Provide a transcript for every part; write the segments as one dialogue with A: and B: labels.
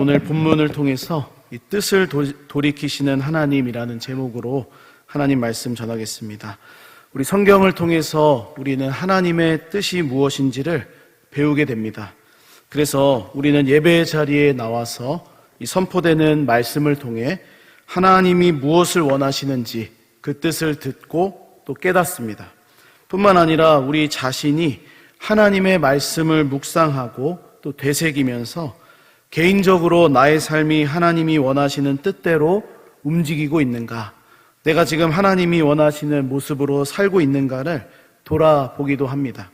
A: 오늘 본문을 통해서 이 뜻을 돌이키시는 하나님이라는 제목으로 하나님 말씀 전하겠습니다. 우리 성경을 통해서 우리는 하나님의 뜻이 무엇인지를 배우게 됩니다. 그래서 우리는 예배의 자리에 나와서 이 선포되는 말씀을 통해 하나님이 무엇을 원하시는지 그 뜻을 듣고 또 깨닫습니다. 뿐만 아니라 우리 자신이 하나님의 말씀을 묵상하고 또 되새기면서 개인적으로 나의 삶이 하나님이 원하시는 뜻대로 움직이고 있는가, 내가 지금 하나님이 원하시는 모습으로 살고 있는가를 돌아보기도 합니다.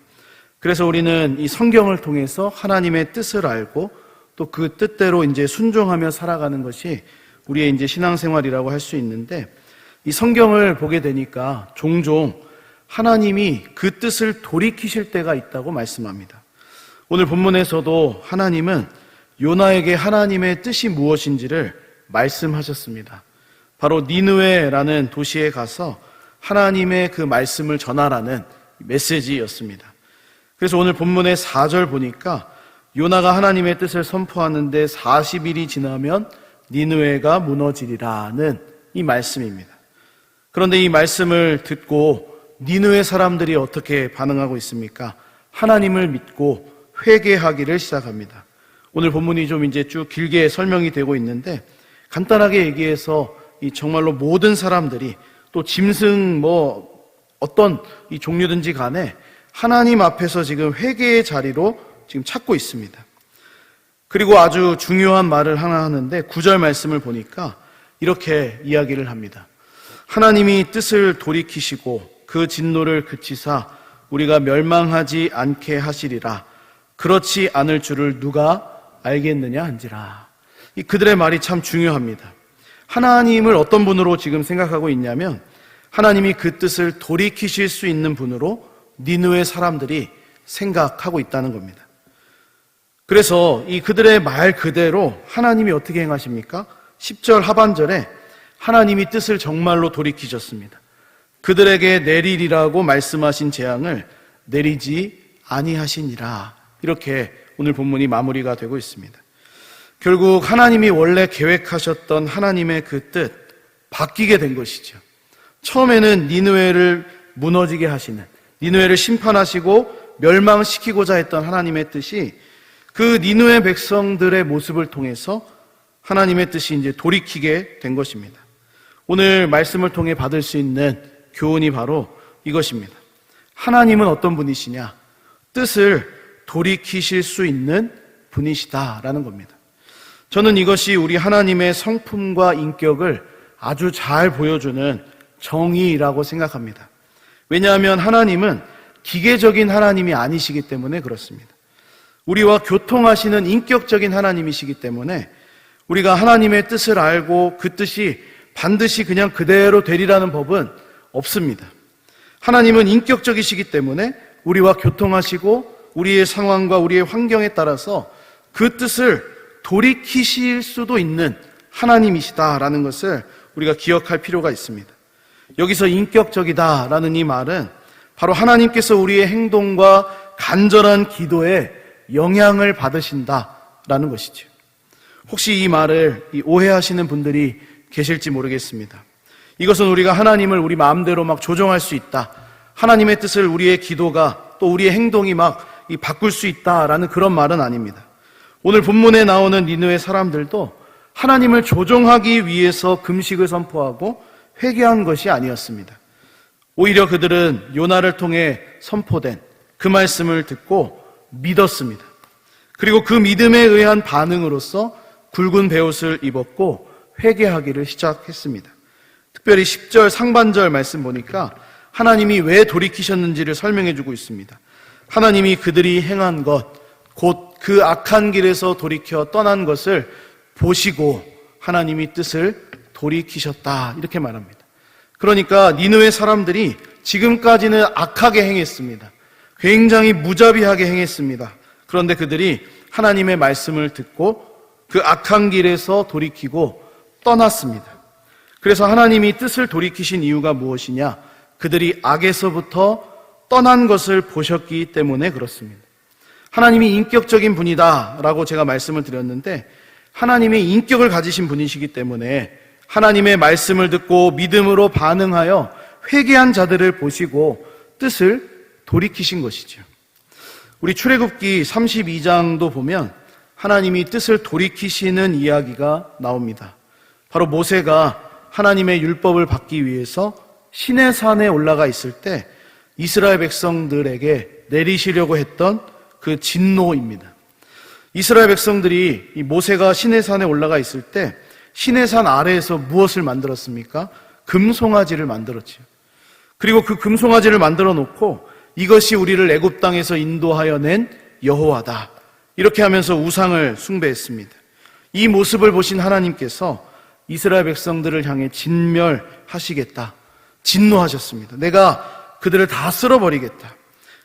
A: 그래서 우리는 이 성경을 통해서 하나님의 뜻을 알고 또 그 뜻대로 이제 순종하며 살아가는 것이 우리의 이제 신앙생활이라고 할 수 있는데, 이 성경을 보게 되니까 종종 하나님이 그 뜻을 돌이키실 때가 있다고 말씀합니다. 오늘 본문에서도 하나님은 요나에게 하나님의 뜻이 무엇인지를 말씀하셨습니다. 바로 니느웨라는 도시에 가서 하나님의 그 말씀을 전하라는 메시지였습니다. 그래서 오늘 본문의 4절 보니까 요나가 하나님의 뜻을 선포하는데 40일이 지나면 니느웨가 무너지리라는 이 말씀입니다. 그런데 이 말씀을 듣고 니느웨 사람들이 어떻게 반응하고 있습니까? 하나님을 믿고 회개하기를 시작합니다. 오늘 본문이 좀 이제 쭉 길게 설명이 되고 있는데, 간단하게 얘기해서 이 정말로 모든 사람들이 또 짐승 어떤 이 종류든지 간에 하나님 앞에서 지금 회개의 자리로 지금 찾고 있습니다. 그리고 아주 중요한 말을 하나 하는데 9절 말씀을 보니까 이렇게 이야기를 합니다. 하나님이 뜻을 돌이키시고 그 진노를 그치사 우리가 멸망하지 않게 하시리라. 그렇지 않을 줄을 누가 알겠느냐 한지라. 이 그들의 말이 참 중요합니다. 하나님을 어떤 분으로 지금 생각하고 있냐면, 하나님이 그 뜻을 돌이키실 수 있는 분으로 니느웨 사람들이 생각하고 있다는 겁니다. 그래서 이 그들의 말 그대로 하나님이 어떻게 행하십니까? 10절 하반절에 하나님이 뜻을 정말로 돌이키셨습니다. 그들에게 내리리라고 말씀하신 재앙을 내리지 아니하시니라. 이렇게 오늘 본문이 마무리가 되고 있습니다. 결국 하나님이 원래 계획하셨던 하나님의 그 뜻, 바뀌게 된 것이죠. 처음에는 니느웨를 무너지게 하시는, 니느웨를 심판하시고 멸망시키고자 했던 하나님의 뜻이 그 니느웨 백성들의 모습을 통해서 하나님의 뜻이 이제 돌이키게 된 것입니다. 오늘 말씀을 통해 받을 수 있는 교훈이 바로 이것입니다. 하나님은 어떤 분이시냐? 뜻을 돌이키실 수 있는 분이시다라는 겁니다. 저는 이것이 우리 하나님의 성품과 인격을 아주 잘 보여주는 정의라고 생각합니다. 왜냐하면 하나님은 기계적인 하나님이 아니시기 때문에 그렇습니다. 우리와 교통하시는 인격적인 하나님이시기 때문에 우리가 하나님의 뜻을 알고 그 뜻이 반드시 그냥 그대로 되리라는 법은 없습니다. 하나님은 인격적이시기 때문에 우리와 교통하시고 우리의 상황과 우리의 환경에 따라서 그 뜻을 돌이키실 수도 있는 하나님이시다라는 것을 우리가 기억할 필요가 있습니다. 여기서 인격적이다라는 이 말은 바로 하나님께서 우리의 행동과 간절한 기도에 영향을 받으신다라는 것이죠. 혹시 이 말을 오해하시는 분들이 계실지 모르겠습니다. 이것은 우리가 하나님을 우리 마음대로 막 조정할 수 있다, 하나님의 뜻을 우리의 기도가 또 우리의 행동이 막 바꿀 수 있다라는 그런 말은 아닙니다. 오늘 본문에 나오는 니느웨 사람들도 하나님을 조종하기 위해서 금식을 선포하고 회개한 것이 아니었습니다. 오히려 그들은 요나를 통해 선포된 그 말씀을 듣고 믿었습니다. 그리고 그 믿음에 의한 반응으로서 굵은 베옷을 입었고 회개하기를 시작했습니다. 특별히 10절 상반절 말씀 보니까 하나님이 왜 돌이키셨는지를 설명해 주고 있습니다. 하나님이 그들이 행한 것, 곧 그 악한 길에서 돌이켜 떠난 것을 보시고 하나님이 뜻을 돌이키셨다, 이렇게 말합니다. 그러니까 니느웨 사람들이 지금까지는 악하게 행했습니다. 굉장히 무자비하게 행했습니다. 그런데 그들이 하나님의 말씀을 듣고 그 악한 길에서 돌이키고 떠났습니다. 그래서 하나님이 뜻을 돌이키신 이유가 무엇이냐? 그들이 악에서부터 떠난 것을 보셨기 때문에 그렇습니다. 하나님이 인격적인 분이다라고 제가 말씀을 드렸는데, 하나님의 인격을 가지신 분이시기 때문에 하나님의 말씀을 듣고 믿음으로 반응하여 회개한 자들을 보시고 뜻을 돌이키신 것이죠. 우리 출애굽기 32장도 보면 하나님이 뜻을 돌이키시는 이야기가 나옵니다. 바로 모세가 하나님의 율법을 받기 위해서 시내 산에 올라가 있을 때 이스라엘 백성들에게 내리시려고 했던 그 진노입니다. 이스라엘 백성들이 이 모세가 시내 산에 올라가 있을 때 시내 산 아래에서 무엇을 만들었습니까? 금송아지를 만들었지요. 그리고 그 금송아지를 만들어 놓고 이것이 우리를 애굽 땅에서 인도하여 낸 여호와다, 이렇게 하면서 우상을 숭배했습니다. 이 모습을 보신 하나님께서 이스라엘 백성들을 향해 진멸하시겠다, 진노하셨습니다. 내가 그들을 다 쓸어버리겠다.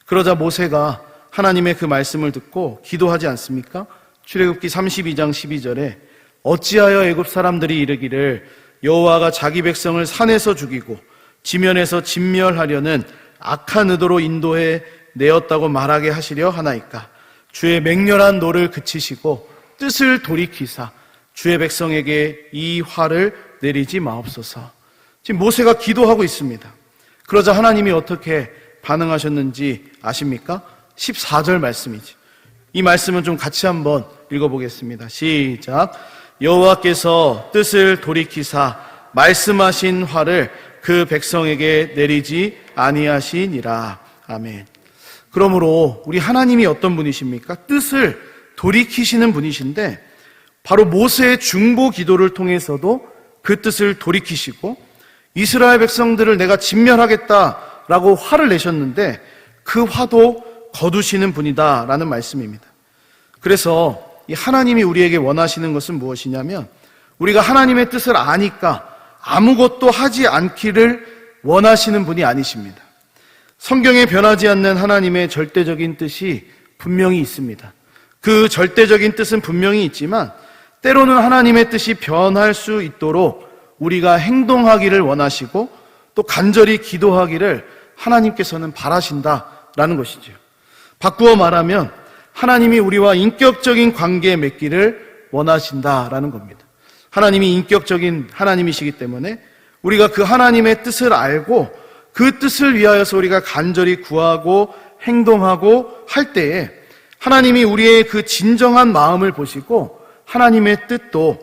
A: 그러자 모세가 하나님의 그 말씀을 듣고 기도하지 않습니까? 출애굽기 32장 12절에 어찌하여 애굽 사람들이 이르기를 여호와가 자기 백성을 산에서 죽이고 지면에서 진멸하려는 악한 의도로 인도해 내었다고 말하게 하시려 하나이까? 주의 맹렬한 노를 그치시고 뜻을 돌이키사 주의 백성에게 이 화를 내리지 마옵소서. 지금 모세가 기도하고 있습니다. 그러자 하나님이 어떻게 반응하셨는지 아십니까? 14절 말씀이죠. 이 말씀은 좀 같이 한번 읽어보겠습니다. 시작. 여호와께서 뜻을 돌이키사 말씀하신 화를 그 백성에게 내리지 아니하시니라. 아멘. 그러므로 우리 하나님이 어떤 분이십니까? 뜻을 돌이키시는 분이신데 바로 모세의 중보 기도를 통해서도 그 뜻을 돌이키시고 이스라엘 백성들을 내가 진멸하겠다라고 화를 내셨는데 그 화도 거두시는 분이다라는 말씀입니다. 그래서 이 하나님이 우리에게 원하시는 것은 무엇이냐면 우리가 하나님의 뜻을 아니까 아무것도 하지 않기를 원하시는 분이 아니십니다. 성경에 변하지 않는 하나님의 절대적인 뜻이 분명히 있습니다. 그 절대적인 뜻은 분명히 있지만 때로는 하나님의 뜻이 변할 수 있도록 우리가 행동하기를 원하시고 또 간절히 기도하기를 하나님께서는 바라신다라는 것이죠. 바꾸어 말하면 하나님이 우리와 인격적인 관계 맺기를 원하신다라는 겁니다. 하나님이 인격적인 하나님이시기 때문에 우리가 그 하나님의 뜻을 알고 그 뜻을 위하여서 우리가 간절히 구하고 행동하고 할 때에 하나님이 우리의 그 진정한 마음을 보시고 하나님의 뜻도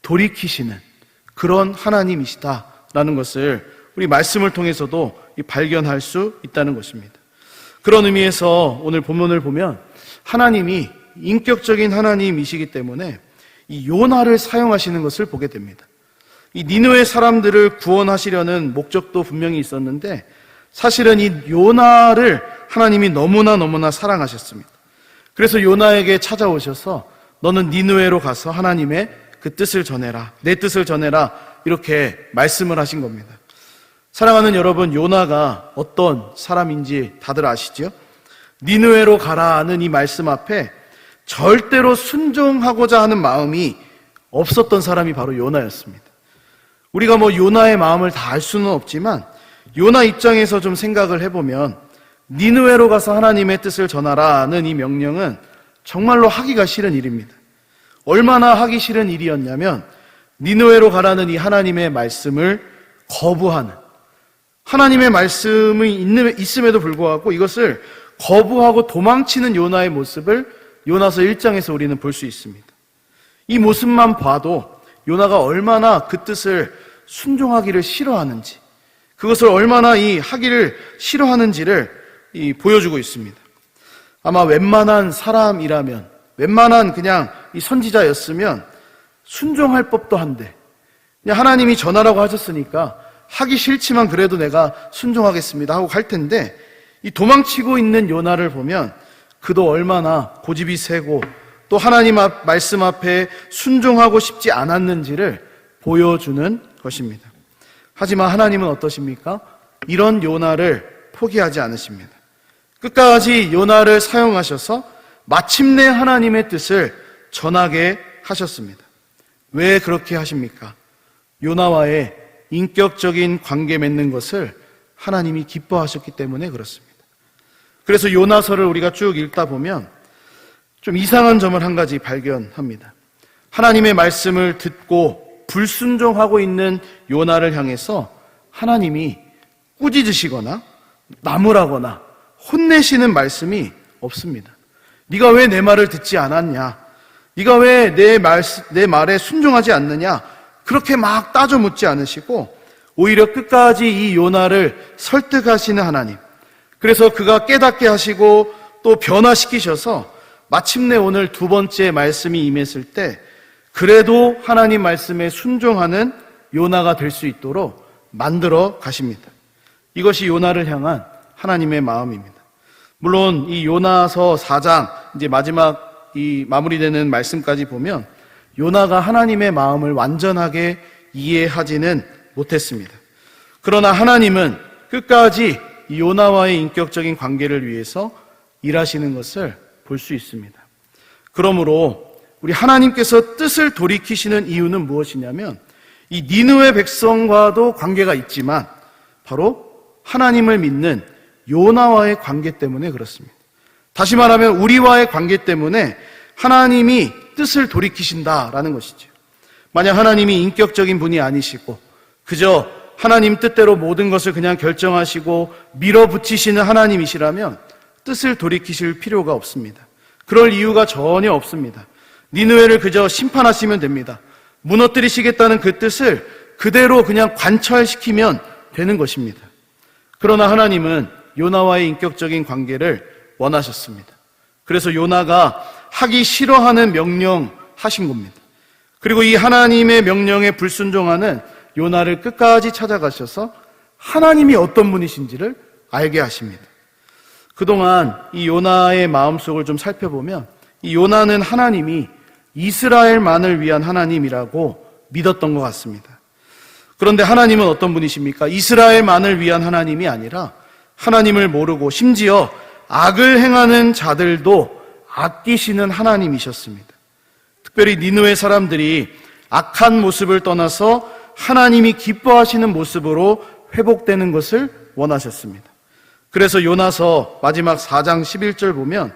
A: 돌이키시는 그런 하나님이시다라는 것을 우리 말씀을 통해서도 발견할 수 있다는 것입니다. 그런 의미에서 오늘 본문을 보면 하나님이 인격적인 하나님이시기 때문에 이 요나를 사용하시는 것을 보게 됩니다. 이 니느웨 사람들을 구원하시려는 목적도 분명히 있었는데 사실은 이 요나를 하나님이 너무나 사랑하셨습니다. 그래서 요나에게 찾아오셔서 너는 니느웨로 가서 하나님의 그 뜻을 전해라, 내 뜻을 전해라, 이렇게 말씀을 하신 겁니다. 사랑하는 여러분, 요나가 어떤 사람인지 다들 아시죠? 니느웨로 가라는 이 말씀 앞에 절대로 순종하고자 하는 마음이 없었던 사람이 바로 요나였습니다. 우리가 요나의 마음을 다 알 수는 없지만 요나 입장에서 좀 생각을 해보면 니느웨로 가서 하나님의 뜻을 전하라는 이 명령은 정말로 하기가 싫은 일입니다. 얼마나 하기 싫은 일이었냐면 니느웨로 가라는 이 하나님의 말씀을 거부하는, 하나님의 말씀이 있음에도 불구하고 이것을 거부하고 도망치는 요나의 모습을 요나서 1장에서 우리는 볼 수 있습니다. 이 모습만 봐도 요나가 얼마나 그 뜻을 순종하기를 싫어하는지, 그것을 얼마나 하기를 싫어하는지를 보여주고 있습니다. 아마 웬만한 사람이라면, 웬만한 그냥 이 선지자였으면 순종할 법도 한데 그냥 하나님이 전하라고 하셨으니까 하기 싫지만 그래도 내가 순종하겠습니다 하고 갈 텐데 이 도망치고 있는 요나를 보면 그도 얼마나 고집이 세고 또 하나님 말씀 앞에 순종하고 싶지 않았는지를 보여주는 것입니다. 하지만 하나님은 어떠십니까? 이런 요나를 포기하지 않으십니다. 끝까지 요나를 사용하셔서 마침내 하나님의 뜻을 전하게 하셨습니다. 왜 그렇게 하십니까? 요나와의 인격적인 관계 맺는 것을 하나님이 기뻐하셨기 때문에 그렇습니다. 그래서 요나서를 우리가 쭉 읽다 보면 좀 이상한 점을 한 가지 발견합니다. 하나님의 말씀을 듣고 불순종하고 있는 요나를 향해서 하나님이 꾸짖으시거나 나무라거나 혼내시는 말씀이 없습니다. 네가 왜 내 말을 듣지 않았냐? 네가 왜 내 말에 순종하지 않느냐? 그렇게 막 따져 묻지 않으시고 오히려 끝까지 이 요나를 설득하시는 하나님. 그래서 그가 깨닫게 하시고 또 변화시키셔서 마침내 오늘 두 번째 말씀이 임했을 때 그래도 하나님 말씀에 순종하는 요나가 될 수 있도록 만들어 가십니다. 이것이 요나를 향한 하나님의 마음입니다. 물론 이 요나서 4장 이제 마지막 이 마무리되는 말씀까지 보면 요나가 하나님의 마음을 완전하게 이해하지는 못했습니다. 그러나 하나님은 끝까지 이 요나와의 인격적인 관계를 위해서 일하시는 것을 볼 수 있습니다. 그러므로 우리 하나님께서 뜻을 돌이키시는 이유는 무엇이냐면 이 니느웨 백성과도 관계가 있지만 바로 하나님을 믿는 요나와의 관계 때문에 그렇습니다. 다시 말하면 우리와의 관계 때문에 하나님이 뜻을 돌이키신다라는 것이죠. 만약 하나님이 인격적인 분이 아니시고 그저 하나님 뜻대로 모든 것을 그냥 결정하시고 밀어붙이시는 하나님이시라면 뜻을 돌이키실 필요가 없습니다. 그럴 이유가 전혀 없습니다. 니느웨를 그저 심판하시면 됩니다. 무너뜨리시겠다는 그 뜻을 그대로 그냥 관철시키면 되는 것입니다. 그러나 하나님은 요나와의 인격적인 관계를 원하셨습니다. 그래서 요나가 하기 싫어하는 명령하신 겁니다. 그리고 이 하나님의 명령에 불순종하는 요나를 끝까지 찾아가셔서 하나님이 어떤 분이신지를 알게 하십니다. 그동안 이 요나의 마음속을 좀 살펴보면 이 요나는 하나님이 이스라엘만을 위한 하나님이라고 믿었던 것 같습니다. 그런데 하나님은 어떤 분이십니까? 이스라엘만을 위한 하나님이 아니라 하나님을 모르고 심지어 악을 행하는 자들도 아끼시는 하나님이셨습니다. 특별히 니느웨 사람들이 악한 모습을 떠나서 하나님이 기뻐하시는 모습으로 회복되는 것을 원하셨습니다. 그래서 요나서 마지막 4장 11절 보면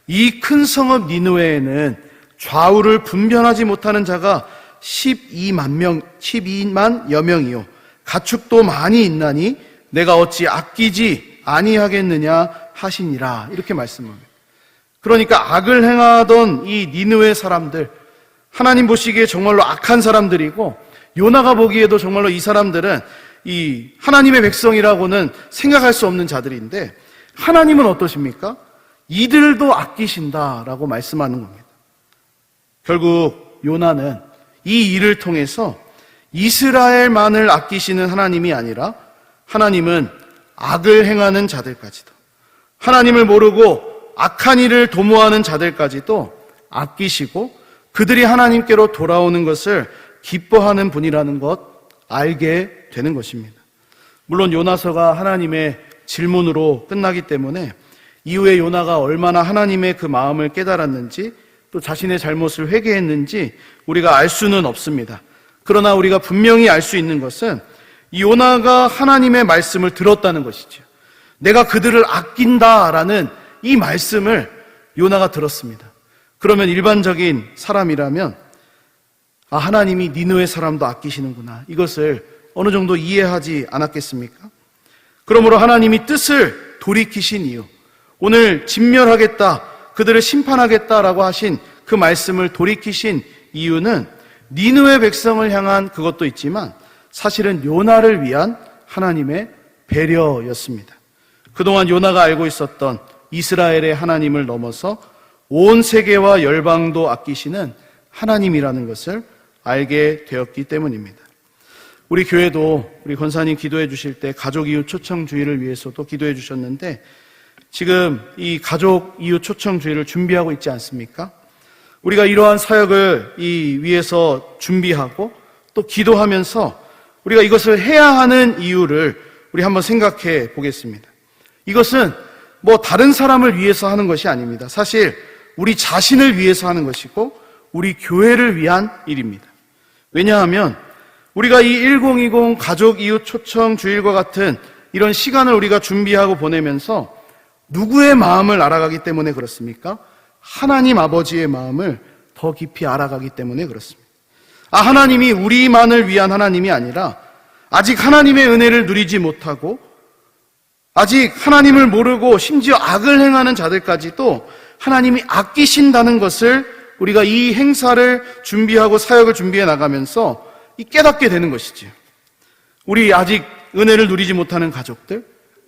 A: 이 큰 성읍 니느웨에는 좌우를 분별하지 못하는 자가 12만여 명이요 가축도 많이 있나니 내가 어찌 아끼지 아니하겠느냐 하시니라 이렇게 말씀합니다. 그러니까 악을 행하던 이 니느웨 사람들 하나님 보시기에 정말로 악한 사람들이고 요나가 보기에도 정말로 이 사람들은 이 하나님의 백성이라고는 생각할 수 없는 자들인데 하나님은 어떠십니까? 이들도 아끼신다라고 말씀하는 겁니다. 결국 요나는 이 일을 통해서 이스라엘만을 아끼시는 하나님이 아니라 하나님은 악을 행하는 자들까지도 하나님을 모르고 악한 일을 도모하는 자들까지도 아끼시고 그들이 하나님께로 돌아오는 것을 기뻐하는 분이라는 것 알게 되는 것입니다. 물론 요나서가 하나님의 질문으로 끝나기 때문에 이후에 요나가 얼마나 하나님의 그 마음을 깨달았는지 또 자신의 잘못을 회개했는지 우리가 알 수는 없습니다. 그러나 우리가 분명히 알 수 있는 것은 이 요나가 하나님의 말씀을 들었다는 것이죠. 내가 그들을 아낀다라는 이 말씀을 요나가 들었습니다. 그러면 일반적인 사람이라면 하나님이 니느웨 사람도 아끼시는구나 이것을 어느 정도 이해하지 않았겠습니까? 그러므로 하나님이 뜻을 돌이키신 이유 오늘 진멸하겠다 그들을 심판하겠다라고 하신 그 말씀을 돌이키신 이유는 니느웨 백성을 향한 그것도 있지만 사실은 요나를 위한 하나님의 배려였습니다. 그동안 요나가 알고 있었던 이스라엘의 하나님을 넘어서 온 세계와 열방도 아끼시는 하나님이라는 것을 알게 되었기 때문입니다. 우리 교회도 우리 권사님 기도해 주실 때 가족 이웃 초청 주일을 위해서도 기도해 주셨는데 지금 이 가족 이웃 초청 주일을 준비하고 있지 않습니까? 우리가 이러한 사역을 위해서 준비하고 또 기도하면서 우리가 이것을 해야 하는 이유를 우리 한번 생각해 보겠습니다. 이것은 뭐 다른 사람을 위해서 하는 것이 아닙니다. 사실 우리 자신을 위해서 하는 것이고 우리 교회를 위한 일입니다. 왜냐하면 우리가 이 1020 가족 이웃 초청 주일과 같은 이런 시간을 우리가 준비하고 보내면서 누구의 마음을 알아가기 때문에 그렇습니까? 하나님 아버지의 마음을 더 깊이 알아가기 때문에 그렇습니다. 하나님이 우리만을 위한 하나님이 아니라 아직 하나님의 은혜를 누리지 못하고 아직 하나님을 모르고 심지어 악을 행하는 자들까지도 하나님이 아끼신다는 것을 우리가 이 행사를 준비하고 사역을 준비해 나가면서 깨닫게 되는 것이지요. 우리 아직 은혜를 누리지 못하는 가족들,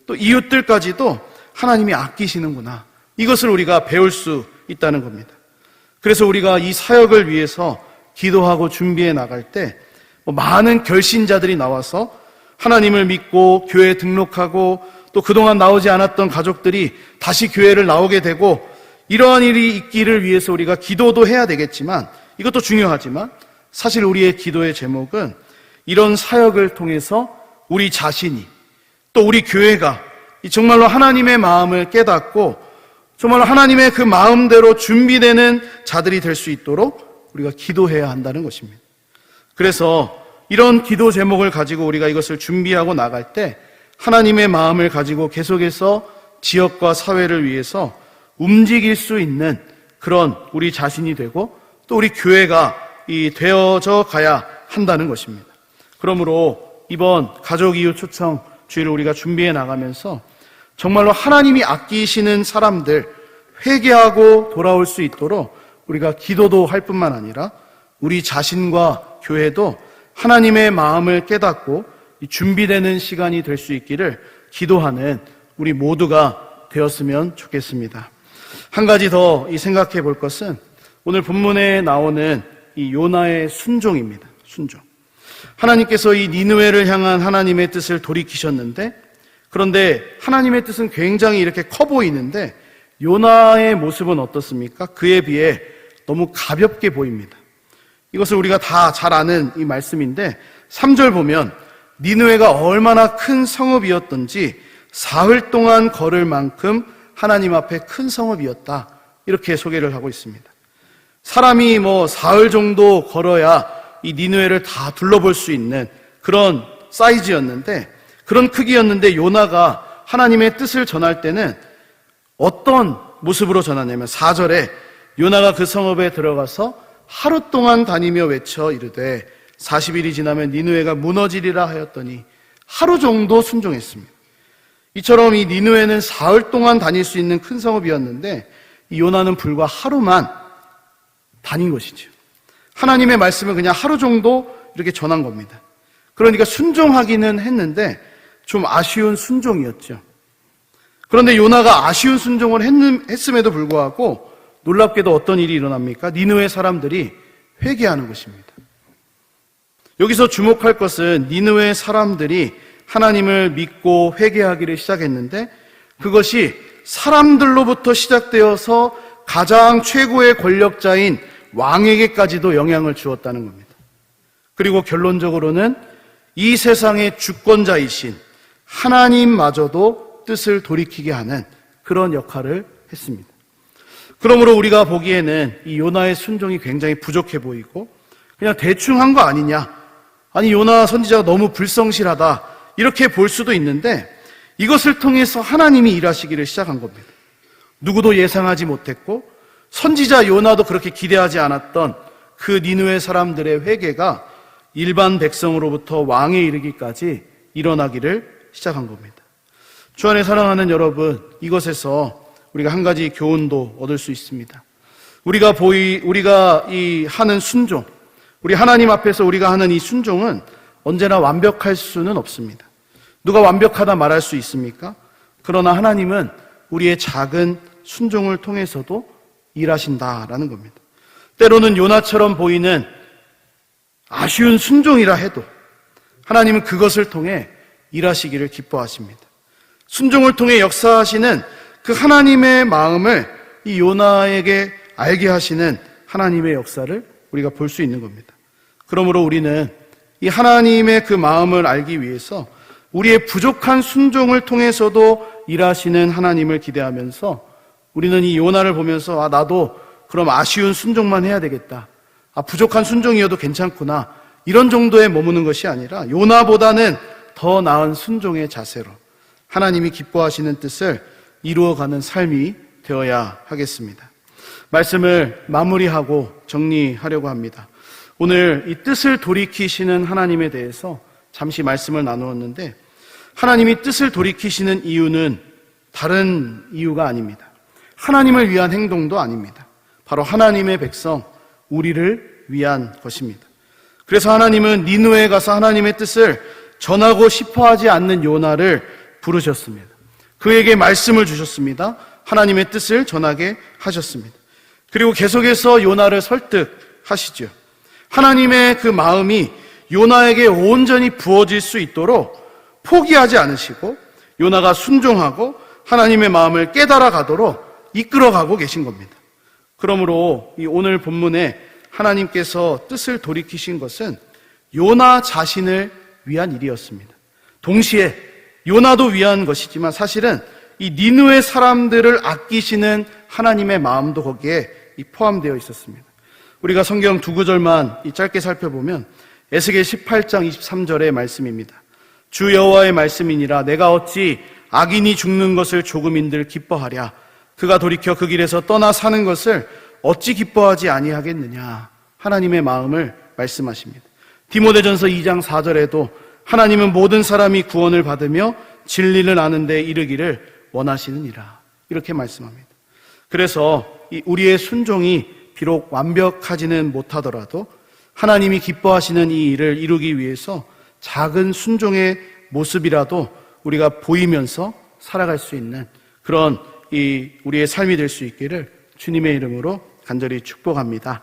A: 또 이웃들까지도 하나님이 아끼시는구나. 이것을 우리가 배울 수 있다는 겁니다. 그래서 우리가 이 사역을 위해서 기도하고 준비해 나갈 때 많은 결신자들이 나와서 하나님을 믿고 교회에 등록하고 또 그동안 나오지 않았던 가족들이 다시 교회를 나오게 되고 이러한 일이 있기를 위해서 우리가 기도도 해야 되겠지만 이것도 중요하지만 사실 우리의 기도의 제목은 이런 사역을 통해서 우리 자신이 또 우리 교회가 정말로 하나님의 마음을 깨닫고 정말로 하나님의 그 마음대로 준비되는 자들이 될 수 있도록 우리가 기도해야 한다는 것입니다. 그래서 이런 기도 제목을 가지고 우리가 이것을 준비하고 나갈 때 하나님의 마음을 가지고 계속해서 지역과 사회를 위해서 움직일 수 있는 그런 우리 자신이 되고 또 우리 교회가 되어져 가야 한다는 것입니다. 그러므로 이번 가족 이웃 초청 주일을 우리가 준비해 나가면서 정말로 하나님이 아끼시는 사람들 회개하고 돌아올 수 있도록 우리가 기도도 할 뿐만 아니라 우리 자신과 교회도 하나님의 마음을 깨닫고 준비되는 시간이 될 수 있기를 기도하는 우리 모두가 되었으면 좋겠습니다. 한 가지 더 생각해 볼 것은 오늘 본문에 나오는 이 요나의 순종입니다. 순종. 하나님께서 이 니느웨를 향한 하나님의 뜻을 돌이키셨는데 그런데 하나님의 뜻은 굉장히 이렇게 커 보이는데 요나의 모습은 어떻습니까? 그에 비해 너무 가볍게 보입니다. 이것을 우리가 다 잘 아는 이 말씀인데 3절 보면 니느웨가 얼마나 큰 성읍이었던지 사흘 동안 걸을 만큼 하나님 앞에 큰 성읍이었다. 이렇게 소개를 하고 있습니다. 사람이 사흘 정도 걸어야 이 니느웨를 다 둘러볼 수 있는 그런 사이즈였는데 그런 크기였는데 요나가 하나님의 뜻을 전할 때는 어떤 모습으로 전하냐면 4절에 요나가 그 성읍에 들어가서 하루 동안 다니며 외쳐 이르되 40일이 지나면 니느웨가 무너지리라 하였더니 하루 정도 순종했습니다. 이처럼 이 니느웨는 사흘 동안 다닐 수 있는 큰 성읍이었는데 이 요나는 불과 하루만 다닌 것이죠. 하나님의 말씀을 그냥 하루 정도 이렇게 전한 겁니다. 그러니까 순종하기는 했는데 좀 아쉬운 순종이었죠. 그런데 요나가 아쉬운 순종을 했음에도 불구하고 놀랍게도 어떤 일이 일어납니까? 니느웨 사람들이 회개하는 것입니다. 여기서 주목할 것은 니느웨 사람들이 하나님을 믿고 회개하기를 시작했는데 그것이 사람들로부터 시작되어서 가장 최고의 권력자인 왕에게까지도 영향을 주었다는 겁니다. 그리고 결론적으로는 이 세상의 주권자이신 하나님마저도 뜻을 돌이키게 하는 그런 역할을 했습니다. 그러므로 우리가 보기에는 이 요나의 순종이 굉장히 부족해 보이고 그냥 대충 한 거 아니냐, 아니 요나 선지자가 너무 불성실하다 이렇게 볼 수도 있는데 이것을 통해서 하나님이 일하시기를 시작한 겁니다. 누구도 예상하지 못했고 선지자 요나도 그렇게 기대하지 않았던 그 니느웨 사람들의 회개가 일반 백성으로부터 왕에 이르기까지 일어나기를 시작한 겁니다. 주 안에 사랑하는 여러분, 이것에서 우리가 한 가지 교훈도 얻을 수 있습니다. 우리가 하는 순종, 우리 하나님 앞에서 우리가 하는 이 순종은 언제나 완벽할 수는 없습니다. 누가 완벽하다 말할 수 있습니까? 그러나 하나님은 우리의 작은 순종을 통해서도 일하신다라는 겁니다. 때로는 요나처럼 보이는 아쉬운 순종이라 해도 하나님은 그것을 통해 일하시기를 기뻐하십니다. 순종을 통해 역사하시는 그 하나님의 마음을 이 요나에게 알게 하시는 하나님의 역사를 우리가 볼 수 있는 겁니다. 그러므로 우리는 이 하나님의 그 마음을 알기 위해서 우리의 부족한 순종을 통해서도 일하시는 하나님을 기대하면서 우리는 이 요나를 보면서 나도 그럼 아쉬운 순종만 해야 되겠다, 부족한 순종이어도 괜찮구나, 이런 정도에 머무는 것이 아니라 요나보다는 더 나은 순종의 자세로 하나님이 기뻐하시는 뜻을 이루어가는 삶이 되어야 하겠습니다. 말씀을 마무리하고 정리하려고 합니다. 오늘 이 뜻을 돌이키시는 하나님에 대해서 잠시 말씀을 나누었는데, 하나님이 뜻을 돌이키시는 이유는 다른 이유가 아닙니다. 하나님을 위한 행동도 아닙니다. 바로 하나님의 백성, 우리를 위한 것입니다. 그래서 하나님은 니느웨에 가서 하나님의 뜻을 전하고 싶어 하지 않는 요나를 부르셨습니다. 그에게 말씀을 주셨습니다. 하나님의 뜻을 전하게 하셨습니다. 그리고 계속해서 요나를 설득하시죠. 하나님의 그 마음이 요나에게 온전히 부어질 수 있도록 포기하지 않으시고 요나가 순종하고 하나님의 마음을 깨달아 가도록 이끌어가고 계신 겁니다. 그러므로 이 오늘 본문에 하나님께서 뜻을 돌이키신 것은 요나 자신을 위한 일이었습니다. 동시에 요나도 위한 것이지만 사실은 이 니느웨 사람들을 아끼시는 하나님의 마음도 거기에 포함되어 있었습니다. 우리가 성경 두 구절만 짧게 살펴보면 에스겔 18장 23절의 말씀입니다. 주 여호와의 말씀이니라 내가 어찌 악인이 죽는 것을 조금인들 기뻐하랴. 그가 돌이켜 그 길에서 떠나 사는 것을 어찌 기뻐하지 아니하겠느냐. 하나님의 마음을 말씀하십니다. 디모데전서 2장 4절에도 하나님은 모든 사람이 구원을 받으며 진리를 아는 데 이르기를 원하시느니라. 이렇게 말씀합니다. 그래서 우리의 순종이 비록 완벽하지는 못하더라도 하나님이 기뻐하시는 이 일을 이루기 위해서 작은 순종의 모습이라도 우리가 보이면서 살아갈 수 있는 그런 우리의 삶이 될 수 있기를 주님의 이름으로 간절히 축복합니다.